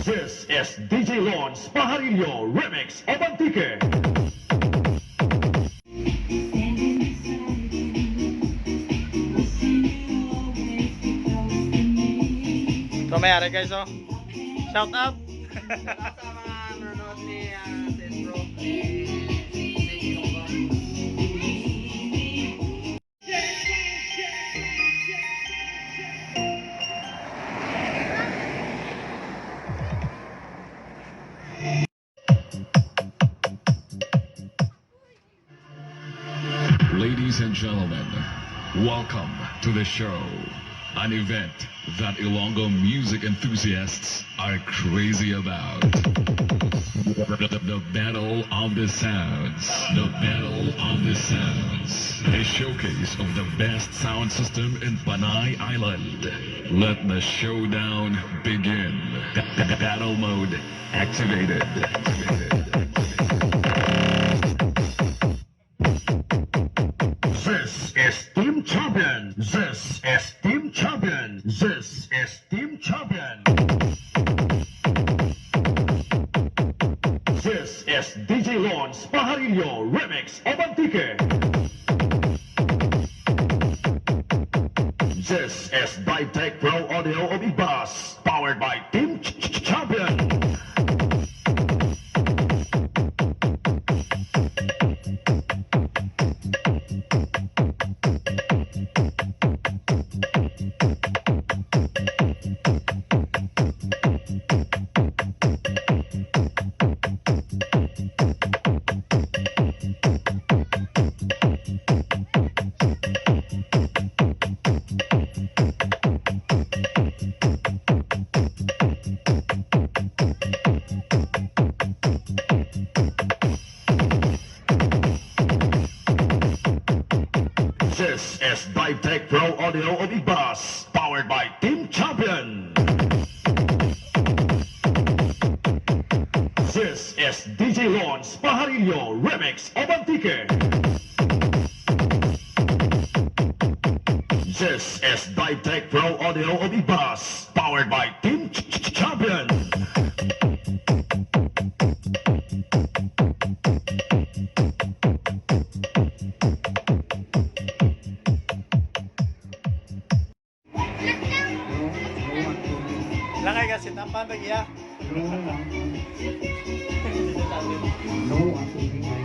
This is DJ Lons Pajarillo Remix Abantike. So mayari guys, oh. Shout out. Sa mga nanonood ni Sesbro, Ladies and gentlemen, welcome to the show, an event that Ilonggo music enthusiasts are crazy about. The Battle of the Sounds. The Battle of the Sounds. A showcase of the best sound system in Panay Island. Let the showdown begin. Battle mode activated. This is Team Champion. This is Team Champion. This is Team Champion. This is DJ Lons Pajarillo Remix Abantike. This is Ditech Pro Audio of Ibas, powered by Team Champion. This is Ditech Pro Audio of Ibas, powered by Team Champion. This is DJ Lons Pajarillo Remix Abantike. This is Ditech Pro Audio of Ibas, powered by Team Champion. Lakay kasi tampan lagi ya. No, I'm taking my